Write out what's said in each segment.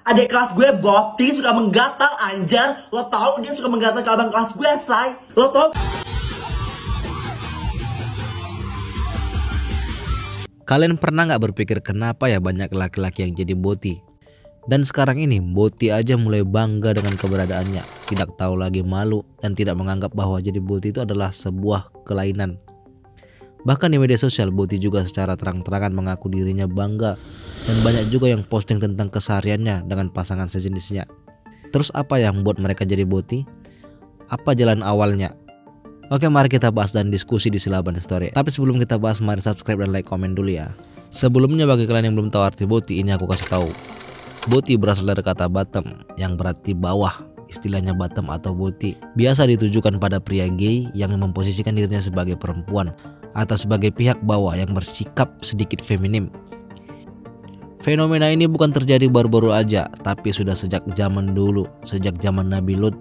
Adik kelas gue Boti suka menggatal anjar. Lo tau dia suka menggatal ke abang kelas gue, say. Lo tau? Kalian pernah nggak berpikir kenapa ya banyak laki-laki yang jadi Boti? Dan sekarang ini Boti aja mulai bangga dengan keberadaannya. Tidak tahu lagi malu dan tidak menganggap bahwa jadi Boti itu adalah sebuah kelainan. Bahkan di media sosial Boti juga secara terang-terangan mengaku dirinya bangga. Dan banyak juga yang posting tentang kesehariannya dengan pasangan sejenisnya. Terus apa yang membuat mereka jadi Boti? Apa jalan awalnya? Oke, mari kita bahas dan diskusi di Silaban Story. Tapi sebelum kita bahas, mari subscribe dan like, komen dulu ya. Sebelumnya bagi kalian yang belum tahu arti Boti, ini aku kasih tahu. Boti berasal dari kata bottom yang berarti bawah. Istilahnya bottom atau Boti biasa ditujukan pada pria gay yang memposisikan dirinya sebagai perempuan atau sebagai pihak bawah yang bersikap sedikit feminim. Fenomena ini bukan terjadi baru-baru aja, tapi sudah sejak zaman dulu, sejak zaman Nabi Lut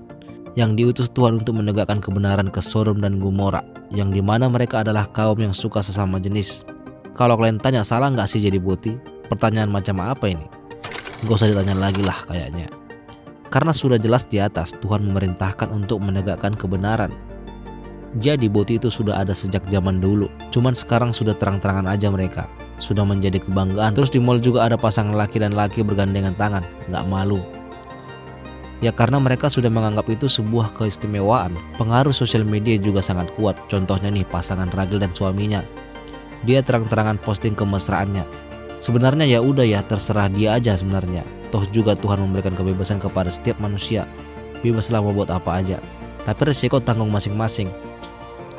yang diutus Tuhan untuk menegakkan kebenaran ke Sodom dan Gomora, yang dimana mereka adalah kaum yang suka sesama jenis. Kalau kalian tanya salah nggak sih jadi Boti? Pertanyaan macam apa ini? Gak usah ditanya lagi lah kayaknya. Karena sudah jelas di atas Tuhan memerintahkan untuk menegakkan kebenaran. Jadi Boti itu sudah ada sejak zaman dulu, cuman sekarang sudah terang-terangan aja mereka. Sudah menjadi kebanggaan. Terus di mall juga ada pasangan laki dan laki bergandengan tangan, nggak malu. Ya karena mereka sudah menganggap itu sebuah keistimewaan. Pengaruh sosial media juga sangat kuat. Contohnya nih pasangan Ragil dan suaminya. Dia terang-terangan posting kemesraannya. Sebenarnya ya udah ya, terserah dia aja sebenarnya. Toh juga Tuhan memberikan kebebasan kepada setiap manusia. Bebaslah mau buat apa aja. Tapi resiko tanggung masing-masing.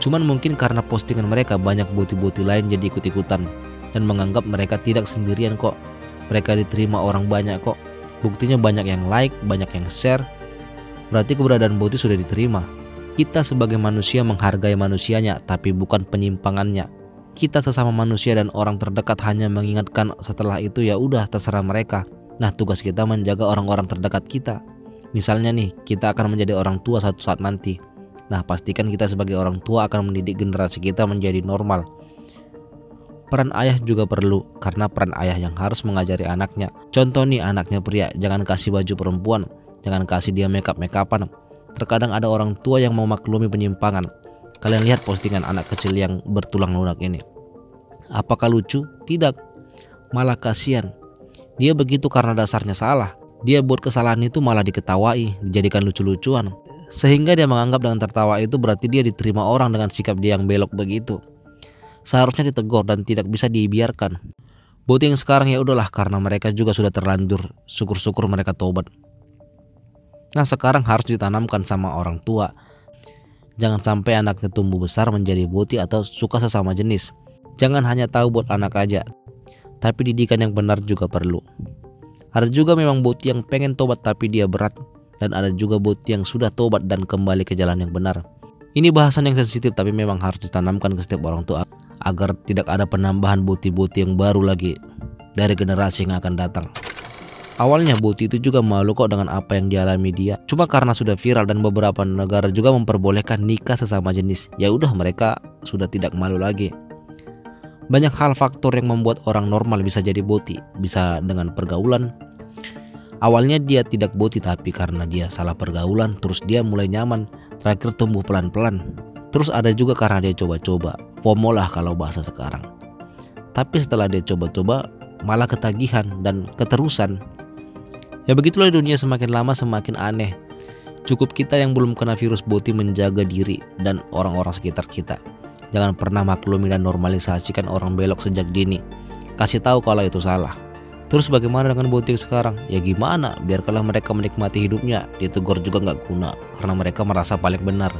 Cuman mungkin karena postingan mereka banyak Boti-Boti lain jadi ikut-ikutan dan menganggap mereka tidak sendirian kok. Mereka diterima orang banyak kok. Buktinya banyak yang like, banyak yang share. Berarti keberadaan Boti sudah diterima. Kita sebagai manusia menghargai manusianya, tapi bukan penyimpangannya. Kita sesama manusia dan orang terdekat hanya mengingatkan, setelah itu ya udah terserah mereka. Nah, tugas kita menjaga orang-orang terdekat kita. Misalnya nih, kita akan menjadi orang tua suatu saat nanti. Nah, pastikan kita sebagai orang tua akan mendidik generasi kita menjadi normal. Peran ayah juga perlu, karena peran ayah yang harus mengajari anaknya. Contoh nih, anaknya pria, jangan kasih baju perempuan, jangan kasih dia make-up-make-upan. Terkadang ada orang tua yang memaklumi penyimpangan. Kalian lihat postingan anak kecil yang bertulang lunak ini. Apakah lucu? Tidak. Malah kasihan. Dia begitu karena dasarnya salah. Dia buat kesalahan itu malah diketawai, dijadikan lucu-lucuan. Sehingga dia menganggap dengan tertawa itu berarti dia diterima orang dengan sikap dia yang belok begitu. Seharusnya ditegur dan tidak bisa dibiarkan. Boti yang sekarang ya udahlah, karena mereka juga sudah terlanjur. Syukur-syukur mereka tobat. Nah, sekarang harus ditanamkan sama orang tua. Jangan sampai anaknya tumbuh besar menjadi Boti atau suka sesama jenis. Jangan hanya tahu buat anak aja, tapi didikan yang benar juga perlu. Ada juga memang Boti yang pengen tobat tapi dia berat. Dan ada juga Boti yang sudah tobat dan kembali ke jalan yang benar. Ini bahasan yang sensitif tapi memang harus ditanamkan ke setiap orang tua, agar tidak ada penambahan Boti-Boti yang baru lagi dari generasi yang akan datang. Awalnya Boti itu juga malu kok dengan apa yang dialami dia. Cuma karena sudah viral dan beberapa negara juga memperbolehkan nikah sesama jenis, ya udah mereka sudah tidak malu lagi. Banyak hal faktor yang membuat orang normal bisa jadi Boti. Bisa dengan pergaulan. Awalnya dia tidak Boti tapi karena dia salah pergaulan, terus dia mulai nyaman, terakhir tumbuh pelan-pelan. Terus ada juga karena dia coba-coba, FOMO lah kalau bahasa sekarang. Tapi setelah dia coba-coba malah ketagihan dan keterusan. Ya begitulah dunia, semakin lama semakin aneh. Cukup kita yang belum kena virus Boti menjaga diri dan orang-orang sekitar kita. Jangan pernah maklumi dan normalisasikan orang belok sejak dini. Kasih tahu kalau itu salah. Terus bagaimana dengan Boti sekarang? Ya gimana, biarkanlah mereka menikmati hidupnya. Ditegur juga nggak guna, karena mereka merasa paling benar.